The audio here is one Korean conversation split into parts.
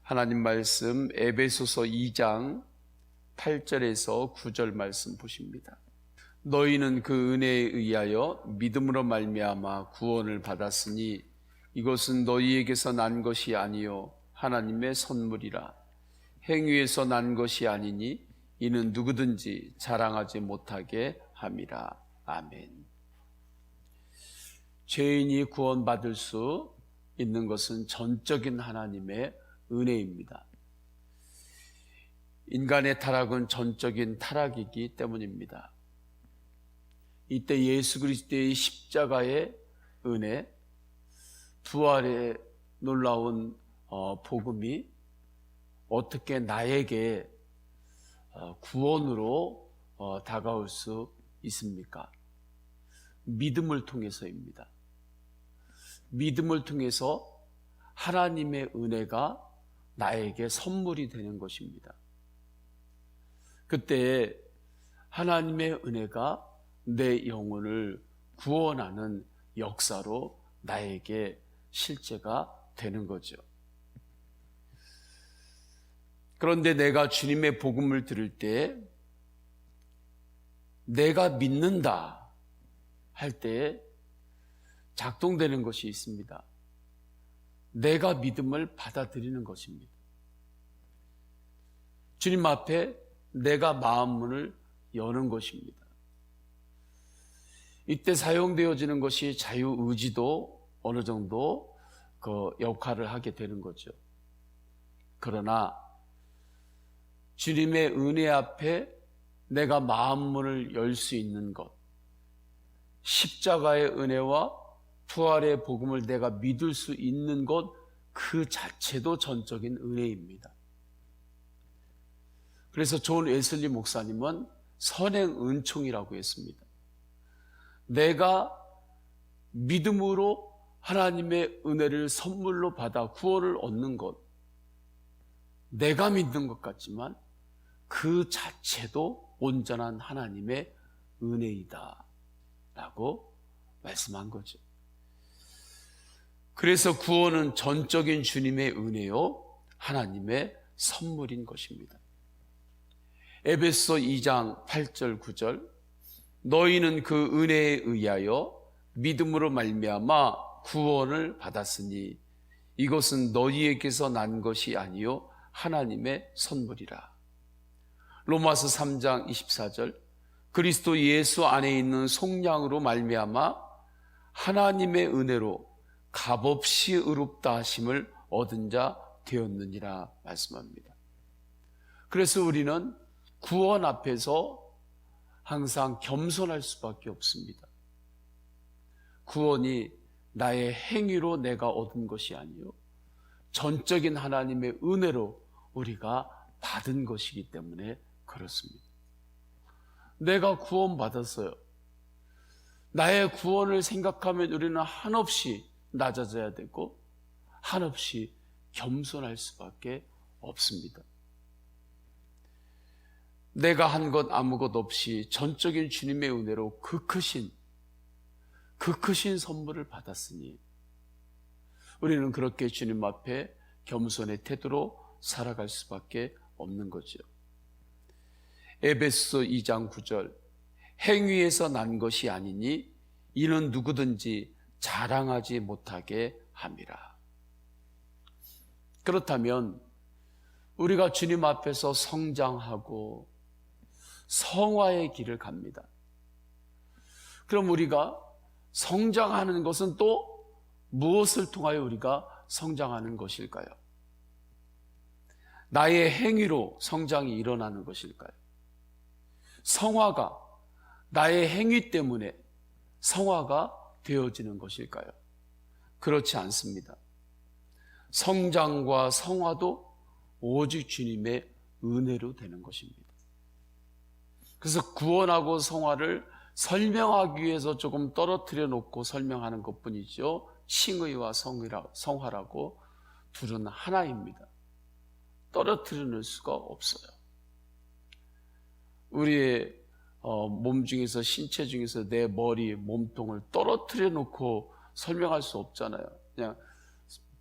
하나님 말씀 에베소서 2장 8절에서 9절 말씀 보십니다. 너희는 그 은혜에 의하여 믿음으로 말미암아 구원을 받았으니 이것은 너희에게서 난 것이 아니요 하나님의 선물이라. 행위에서 난 것이 아니니 이는 누구든지 자랑하지 못하게 함이라. 아멘. 죄인이 구원받을 수 있는 것은 전적인 하나님의 은혜입니다. 인간의 타락은 전적인 타락이기 때문입니다. 이때 예수 그리스도의 십자가의 은혜, 부활의 놀라운 복음이 어떻게 나에게 구원으로 다가올 수 있습니까? 믿음을 통해서입니다. 믿음을 통해서 하나님의 은혜가 나에게 선물이 되는 것입니다. 그때 하나님의 은혜가 내 영혼을 구원하는 역사로 나에게 실제가 되는 거죠. 그런데 내가 주님의 복음을 들을 때 내가 믿는다 할 때 작동되는 것이 있습니다. 내가 믿음을 받아들이는 것입니다. 주님 앞에 내가 마음문을 여는 것입니다. 이때 사용되어지는 것이 자유의지도 어느 정도 그 역할을 하게 되는 거죠. 그러나 주님의 은혜 앞에 내가 마음문을 열 수 있는 것, 십자가의 은혜와 부활의 복음을 내가 믿을 수 있는 것, 그 자체도 전적인 은혜입니다. 그래서 존 웨슬리 목사님은 선행 은총이라고 했습니다. 내가 믿음으로 하나님의 은혜를 선물로 받아 구원을 얻는 것, 내가 믿는 것 같지만 그 자체도 온전한 하나님의 은혜이다 라고 말씀한 거죠. 그래서 구원은 전적인 주님의 은혜요 하나님의 선물인 것입니다. 에베소 2장 8절 9절 너희는 그 은혜에 의하여 믿음으로 말미암아 구원을 받았으니 이것은 너희에게서 난 것이 아니요 하나님의 선물이라. 로마서 3장 24절 그리스도 예수 안에 있는 속량으로 말미암아 하나님의 은혜로 값없이 의롭다 하심을 얻은 자 되었느니라 말씀합니다. 그래서 우리는 구원 앞에서 항상 겸손할 수밖에 없습니다. 구원이 나의 행위로 내가 얻은 것이 아니요 전적인 하나님의 은혜로 우리가 받은 것이기 때문에 그렇습니다. 내가 구원받았어요. 나의 구원을 생각하면 우리는 한없이 낮아져야 되고 한없이 겸손할 수밖에 없습니다. 내가 한 것 아무것 없이 전적인 주님의 은혜로 그 크신 선물을 받았으니 우리는 그렇게 주님 앞에 겸손의 태도로 살아갈 수밖에 없는 거죠. 에베소 2장 9절 행위에서 난 것이 아니니 이는 누구든지 자랑하지 못하게 함이라. 그렇다면 우리가 주님 앞에서 성장하고 성화의 길을 갑니다. 그럼 우리가 성장하는 것은 또 무엇을 통하여 우리가 성장하는 것일까요? 나의 행위로 성장이 일어나는 것일까요? 성화가 나의 행위 때문에 성화가 되어지는 것일까요? 그렇지 않습니다. 성장과 성화도 오직 주님의 은혜로 되는 것입니다. 그래서 구원하고 성화를 설명하기 위해서 조금 떨어뜨려 놓고 설명하는 것뿐이죠. 칭의와 성화라고 둘은 하나입니다. 떨어뜨려 놓을 수가 없어요. 우리의 몸 중에서 신체 중에서 내 머리, 몸통을 떨어뜨려 놓고 설명할 수 없잖아요. 그냥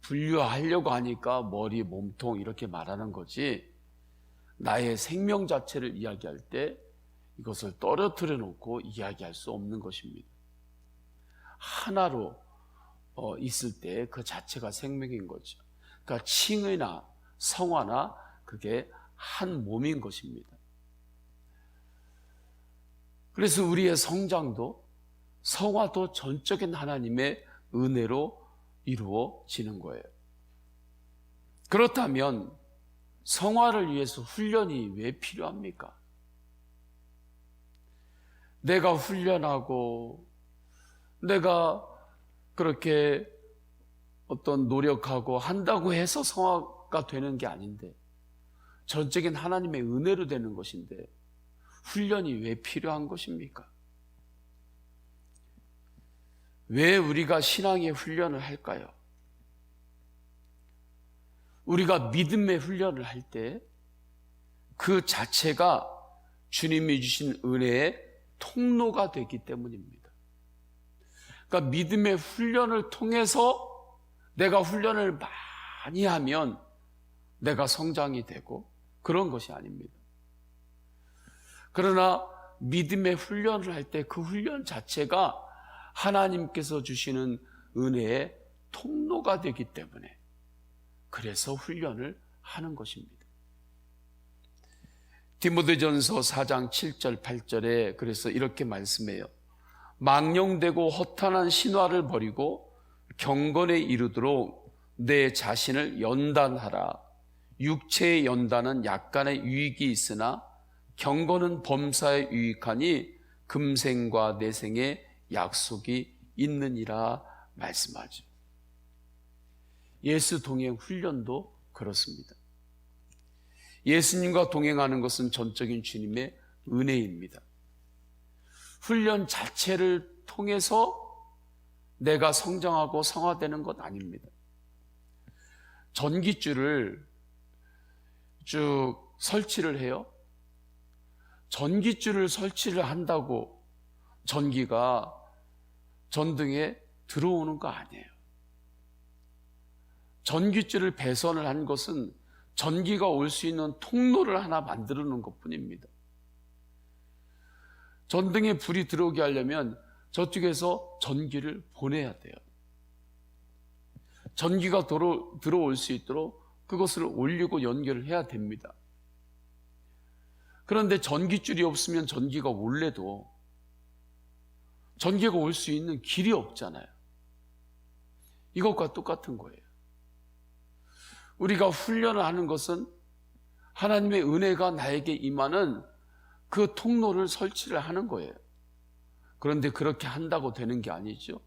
분류하려고 하니까 머리, 몸통 이렇게 말하는 거지, 나의 생명 자체를 이야기할 때 이것을 떨어뜨려 놓고 이야기할 수 없는 것입니다. 하나로 있을 때 그 자체가 생명인 거죠. 그러니까 칭의나 성화나 그게 한 몸인 것입니다. 그래서 우리의 성장도 성화도 전적인 하나님의 은혜로 이루어지는 거예요. 그렇다면 성화를 위해서 훈련이 왜 필요합니까? 내가 훈련하고 내가 그렇게 어떤 노력하고 한다고 해서 성화가 되는 게 아닌데, 전적인 하나님의 은혜로 되는 것인데 훈련이 왜 필요한 것입니까? 왜 우리가 신앙의 훈련을 할까요? 우리가 믿음의 훈련을 할 때 그 자체가 주님이 주신 은혜의 통로가 되기 때문입니다. 그러니까 믿음의 훈련을 통해서 내가 훈련을 많이 하면 내가 성장이 되고 그런 것이 아닙니다. 그러나 믿음의 훈련을 할 때 그 훈련 자체가 하나님께서 주시는 은혜의 통로가 되기 때문에 그래서 훈련을 하는 것입니다. 디모데전서 4장 7절 8절에 그래서 이렇게 말씀해요. 망령되고 허탄한 신화를 버리고 경건에 이르도록 내 자신을 연단하라. 육체의 연단은 약간의 유익이 있으나 경건은 범사에 유익하니 금생과 내생의 약속이 있느니라 말씀하죠. 예수 동행 훈련도 그렇습니다. 예수님과 동행하는 것은 전적인 주님의 은혜입니다. 훈련 자체를 통해서 내가 성장하고 성화되는 것 아닙니다. 전깃줄을 쭉 설치를 해요. 전깃줄을 설치를 한다고 전기가 전등에 들어오는 거 아니에요. 전깃줄을 배선을 한 것은 전기가 올 수 있는 통로를 하나 만들어 놓은 것뿐입니다. 전등에 불이 들어오게 하려면 저쪽에서 전기를 보내야 돼요. 전기가 들어올 수 있도록 그것을 올리고 연결을 해야 됩니다. 그런데 전깃줄이 없으면 전기가 올래도 전기가 올 수 있는 길이 없잖아요. 이것과 똑같은 거예요. 우리가 훈련을 하는 것은 하나님의 은혜가 나에게 임하는 그 통로를 설치를 하는 거예요. 그런데 그렇게 한다고 되는 게 아니죠.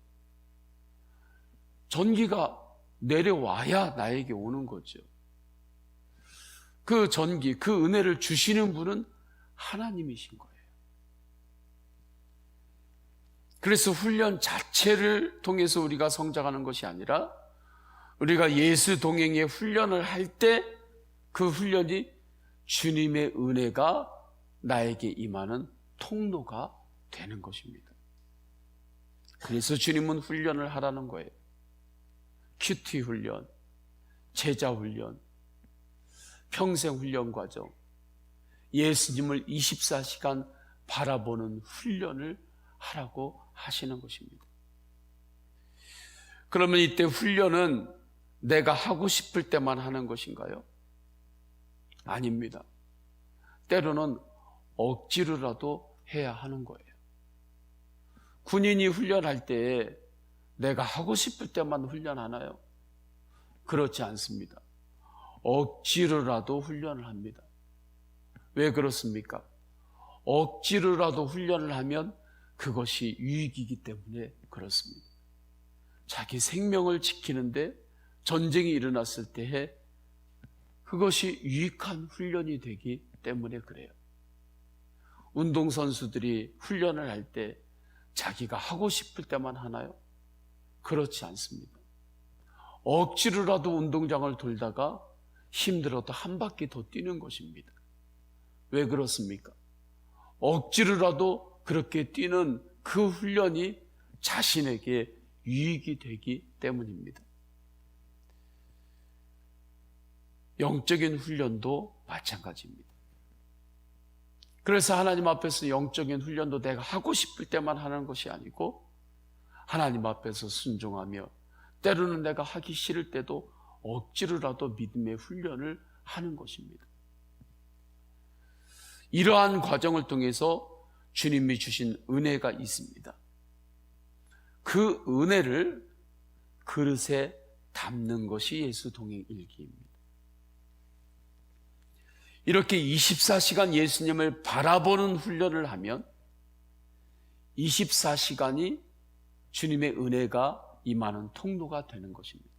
전기가 내려와야 나에게 오는 거죠. 그 전기, 그 은혜를 주시는 분은 하나님이신 거예요. 그래서 훈련 자체를 통해서 우리가 성장하는 것이 아니라 우리가 예수 동행의 훈련을 할 때 그 훈련이 주님의 은혜가 나에게 임하는 통로가 되는 것입니다. 그래서 주님은 훈련을 하라는 거예요. 큐티 훈련, 제자 훈련, 평생 훈련 과정, 예수님을 24시간 바라보는 훈련을 하라고 하시는 것입니다. 그러면 이때 훈련은 내가 하고 싶을 때만 하는 것인가요? 아닙니다. 때로는 억지로라도 해야 하는 거예요. 군인이 훈련할 때 내가 하고 싶을 때만 훈련하나요? 그렇지 않습니다. 억지로라도 훈련을 합니다. 왜 그렇습니까? 억지로라도 훈련을 하면 그것이 유익이기 때문에 그렇습니다. 자기 생명을 지키는데 전쟁이 일어났을 때에 그것이 유익한 훈련이 되기 때문에 그래요. 운동선수들이 훈련을 할 때 자기가 하고 싶을 때만 하나요? 그렇지 않습니다. 억지로라도 운동장을 돌다가 힘들어도 한 바퀴 더 뛰는 것입니다. 왜 그렇습니까? 억지로라도 그렇게 뛰는 그 훈련이 자신에게 유익이 되기 때문입니다. 영적인 훈련도 마찬가지입니다. 그래서 하나님 앞에서 영적인 훈련도 내가 하고 싶을 때만 하는 것이 아니고 하나님 앞에서 순종하며 때로는 내가 하기 싫을 때도 억지로라도 믿음의 훈련을 하는 것입니다. 이러한 과정을 통해서 주님이 주신 은혜가 있습니다. 그 은혜를 그릇에 담는 것이 예수 동행 일기입니다. 이렇게 24시간 예수님을 바라보는 훈련을 하면 24시간이 주님의 은혜가 임하는 통로가 되는 것입니다.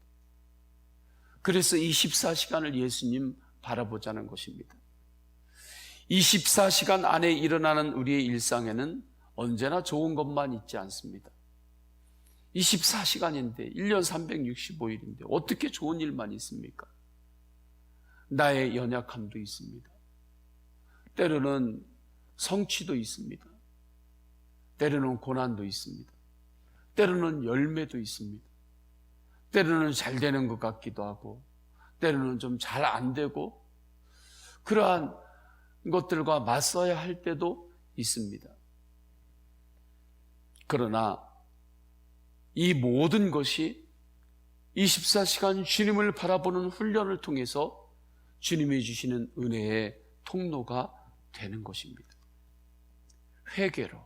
그래서 24시간을 예수님 바라보자는 것입니다. 24시간 안에 일어나는 우리의 일상에는 언제나 좋은 것만 있지 않습니다. 24시간인데 1년 365일인데 어떻게 좋은 일만 있습니까? 나의 연약함도 있습니다. 때로는 성취도 있습니다. 때로는 고난도 있습니다. 때로는 열매도 있습니다. 때로는 잘 되는 것 같기도 하고 때로는 좀 잘 안 되고 그러한 것들과 맞서야 할 때도 있습니다. 그러나 이 모든 것이 24시간 주님을 바라보는 훈련을 통해서 주님이 주시는 은혜의 통로가 되는 것입니다. 회개로,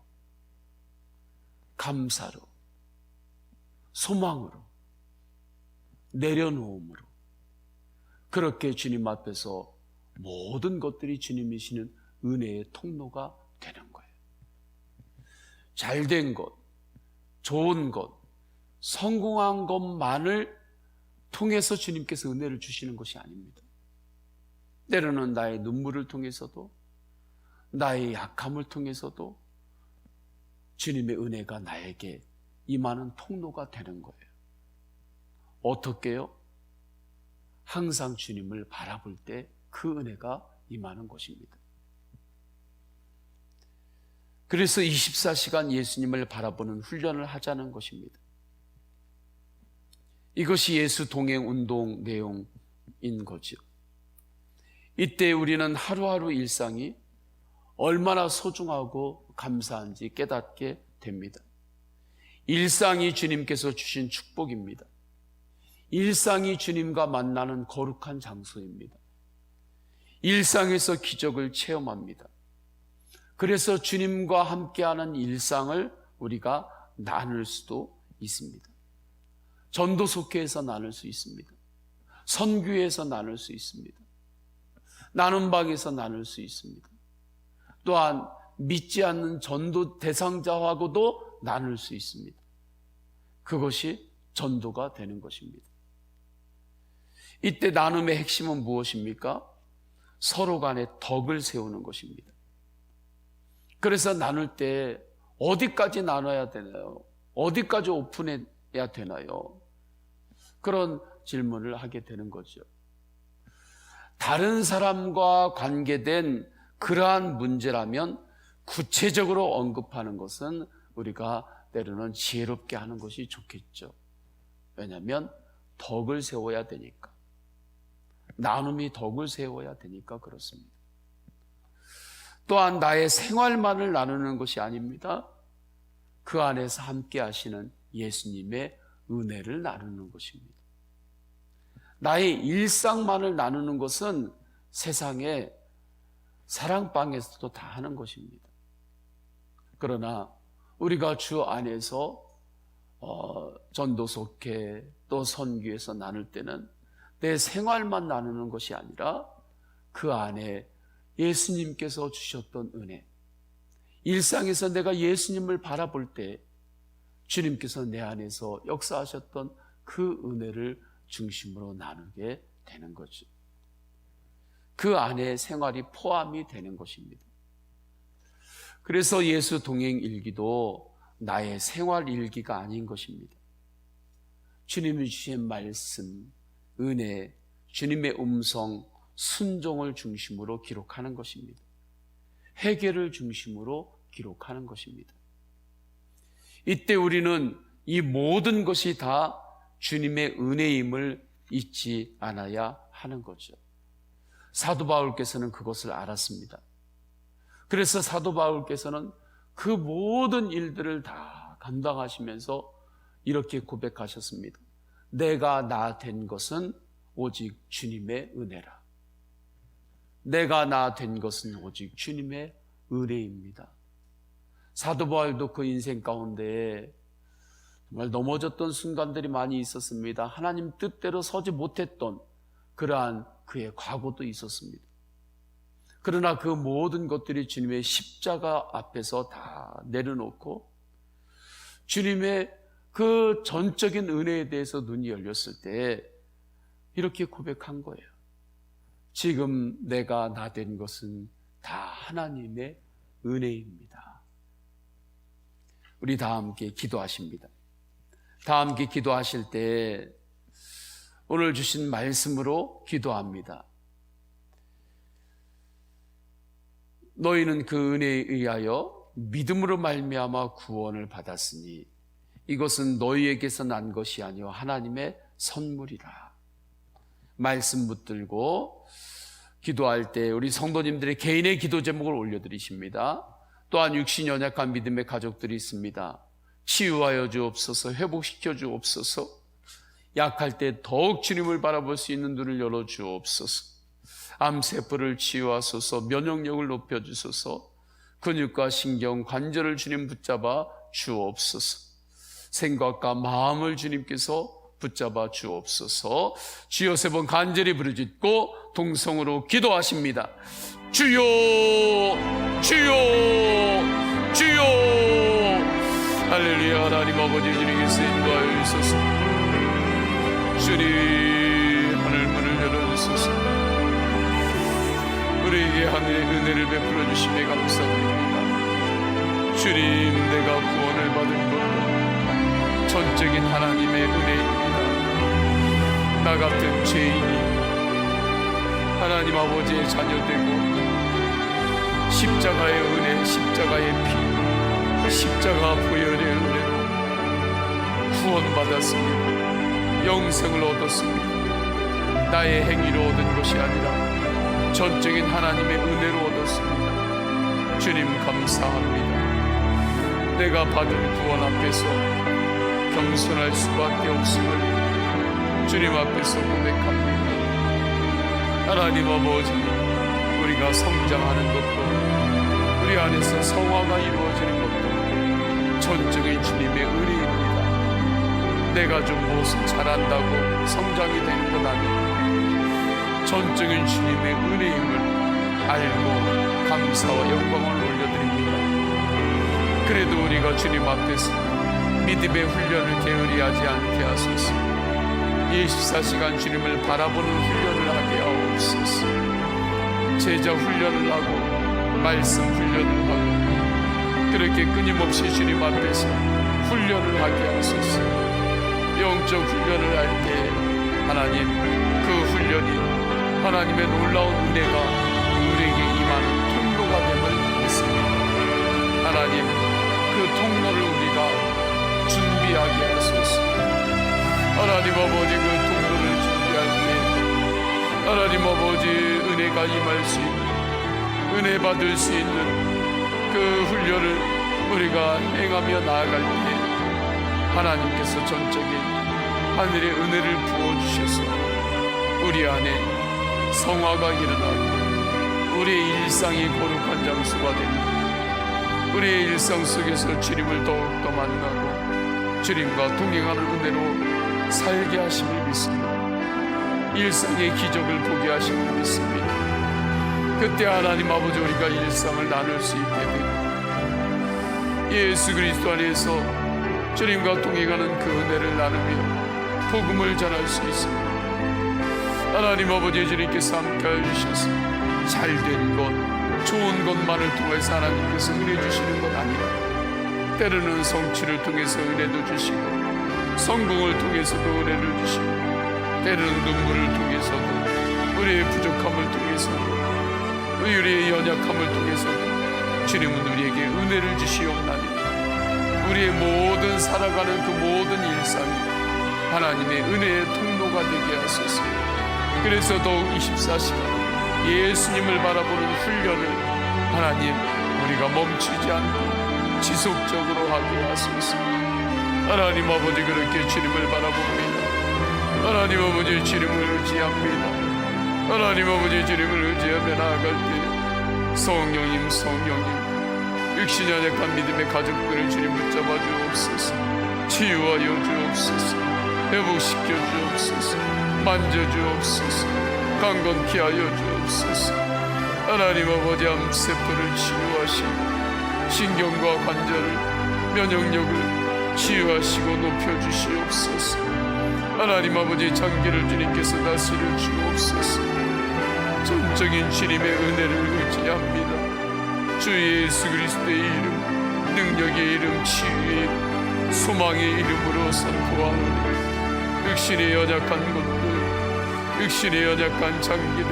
감사로, 소망으로, 내려놓음으로 그렇게 주님 앞에서 모든 것들이 주님이 주시는 은혜의 통로가 되는 거예요. 잘된 것, 좋은 것, 성공한 것만을 통해서 주님께서 은혜를 주시는 것이 아닙니다. 때로는 나의 눈물을 통해서도 나의 약함을 통해서도 주님의 은혜가 나에게 임하는 통로가 되는 거예요. 어떻게요? 항상 주님을 바라볼 때 그 은혜가 임하는 것입니다. 그래서 24시간 예수님을 바라보는 훈련을 하자는 것입니다. 이것이 예수 동행 운동 내용인 거죠. 이때 우리는 하루하루 일상이 얼마나 소중하고 감사한지 깨닫게 됩니다. 일상이 주님께서 주신 축복입니다. 일상이 주님과 만나는 거룩한 장소입니다. 일상에서 기적을 체험합니다. 그래서 주님과 함께하는 일상을 우리가 나눌 수도 있습니다. 전도속회에서 나눌 수 있습니다. 선교에서 나눌 수 있습니다. 나눔방에서 나눌 수 있습니다. 또한 믿지 않는 전도 대상자하고도 나눌 수 있습니다. 그것이 전도가 되는 것입니다. 이때 나눔의 핵심은 무엇입니까? 서로 간에 덕을 세우는 것입니다. 그래서 나눌 때 어디까지 나눠야 되나요? 어디까지 오픈해야 되나요? 그런 질문을 하게 되는 거죠. 다른 사람과 관계된 그러한 문제라면 구체적으로 언급하는 것은 우리가 때로는 지혜롭게 하는 것이 좋겠죠. 왜냐하면 덕을 세워야 되니까. 나눔이 덕을 세워야 되니까 그렇습니다. 또한 나의 생활만을 나누는 것이 아닙니다. 그 안에서 함께 하시는 예수님의 은혜를 나누는 것입니다. 나의 일상만을 나누는 것은 세상에 사랑방에서도 다 하는 것입니다. 그러나 우리가 주 안에서 전도속회 또 선교에서 나눌 때는 내 생활만 나누는 것이 아니라 그 안에 예수님께서 주셨던 은혜, 일상에서 내가 예수님을 바라볼 때 주님께서 내 안에서 역사하셨던 그 은혜를 중심으로 나누게 되는 거죠. 그 안에 생활이 포함이 되는 것입니다. 그래서 예수 동행 일기도 나의 생활 일기가 아닌 것입니다. 주님이 주신 말씀, 은혜, 주님의 음성, 순종을 중심으로 기록하는 것입니다. 회개를 중심으로 기록하는 것입니다. 이때 우리는 이 모든 것이 다 주님의 은혜임을 잊지 않아야 하는 거죠. 사도 바울께서는 그것을 알았습니다. 그래서 사도 바울께서는 그 모든 일들을 다 감당하시면서 이렇게 고백하셨습니다. 내가 나 된 것은 오직 주님의 은혜라. 내가 나 된 것은 오직 주님의 은혜입니다. 사도 바울도 그 인생 가운데 정말 넘어졌던 순간들이 많이 있었습니다. 하나님 뜻대로 서지 못했던 그러한 그의 과거도 있었습니다. 그러나 그 모든 것들이 주님의 십자가 앞에서 다 내려놓고 주님의 그 전적인 은혜에 대해서 눈이 열렸을 때 이렇게 고백한 거예요. 지금 내가 나 된 것은 다 하나님의 은혜입니다. 우리 다 함께 기도하십니다. 다 함께 기도하실 때 오늘 주신 말씀으로 기도합니다. 너희는 그 은혜에 의하여 믿음으로 말미암아 구원을 받았으니 이것은 너희에게서 난 것이 아니요 하나님의 선물이라. 말씀 붙들고 기도할 때 우리 성도님들의 개인의 기도 제목을 올려드리십니다. 또한 육신 연약한 믿음의 가족들이 있습니다. 치유하여 주옵소서, 회복시켜 주옵소서, 약할 때 더욱 주님을 바라볼 수 있는 눈을 열어 주옵소서, 암세포를 치유하소서, 면역력을 높여주소서, 근육과 신경, 관절을 주님 붙잡아 주옵소서, 생각과 마음을 주님께서 붙잡아 주옵소서. 주여 3번 간절히 부르짖고 동성으로 기도하십니다. 주여, 주여, 주여. 할렐루야. 하나님 아버지 주님께서 인도하여 주소서. 주님 하늘 문을 열어주소서. 우리에게 하늘의 은혜를 베풀어 주심에 감사드립니다. 주님, 내가 구원을 받은 것도 전적인 하나님의 은혜입니다. 나 같은 죄인이 하나님 아버지의 자녀되고 십자가의 은혜, 십자가의 피, 십자가 보혈의 은혜로 구원받았습니다. 영생을 얻었습니다. 나의 행위로 얻은 것이 아니라 전적인 하나님의 은혜로 얻었습니다. 주님 감사합니다. 내가 받은 구원 앞에서 겸손할 수밖에 없음을 주님 앞에서 고백합니다. 하나님 아버지, 우리가 성장하는 것도 우리 안에서 성화가 이루어지는 것도 전적인 주님의 은혜입니다. 내가 좀 무엇을 잘한다고 성장이 되는 건 아니고 전적인 주님의 은혜임을 알고 감사와 영광을 올려드립니다. 그래도 우리가 주님 앞에서 믿음의 훈련을 게으리하지 않게 하소서. 24시간 주님을 바라보는 훈련을 하게 하옵소서. 제자 훈련을 하고 말씀 훈련을 하고 그렇게 끊임없이 주님 앞에서 훈련을 하게 하소서. 영적 훈련을 할 때 하나님, 그 훈련이 하나님의 놀라운 은혜가 우리에게 임하는 통로가 됨을 믿습니다. 하나님, 그 통로를 우리가 준비하게 하소서. 하나님 아버지, 그 통로를 준비할 때 하나님 아버지 은혜가 임할 수 있는, 은혜 받을 수 있는 그 훈련을 우리가 행하며 나아갈 때 하나님께서 전적인 하늘의 은혜를 부어주셔서 우리 안에 성화가 일어나고 우리의 일상이 거룩한 장소가 됩니다. 우리의 일상 속에서 주님을 더욱더 만나고 주님과 동행하는 은혜로 살게 하심을 믿습니다. 일상의 기적을 보게 하심을 믿습니다. 그때 하나님 아버지, 우리가 일상을 나눌 수 있게 되고 예수 그리스도 안에서 주님과 동행하는 그 은혜를 나누며 복음을 전할 수 있습니다. 하나님 아버지, 주님께서 함께해 주셔서 잘된 것, 좋은 것만을 통해서 하나님께서 은혜 주시는 것 아니라 때로는 성취를 통해서 은혜도 주시고 성공을 통해서도 은혜를 주시고 때로는 눈물을 통해서도 우리의 부족함을 통해서도 우리의 연약함을 통해서도 주님은 우리에게 은혜를 주시옵나니 우리의 모든 살아가는 그 모든 일상이 하나님의 은혜의 통로가 되게 하소서. 그래서 더욱 24시간 예수님을 바라보는 훈련을 하나님 우리가 멈추지 않고 지속적으로 하게 하소서. 하나님 아버지, 그렇게 주님을 바라봅니다. 하나님 아버지, 주님을 의지합니다. 하나님 아버지, 주님을 의지하며 나아갈 때 성령님, 성령님, 육신이 연약한 믿음의 가족들을 주님 붙잡아 주옵소서. 치유하여 주옵소서. 회복시켜 주옵소서. 만져 주옵소서. 강건케 하여 주옵소서. 하나님 아버지, 암세포를 치유하시고 신경과 관절을, 면역력을 치유하시고 높여주시옵소서. 하나님 아버지, 장기를 주님께서 다스려 주옵소서. 전적인 주님의 은혜를 의지합니다. 주 예수 그리스도의 이름, 능력의 이름, 치유의 이름, 소망의 이름으로 선포하노니 육신의 연약한 곳들, 육신의 연약한 장기들,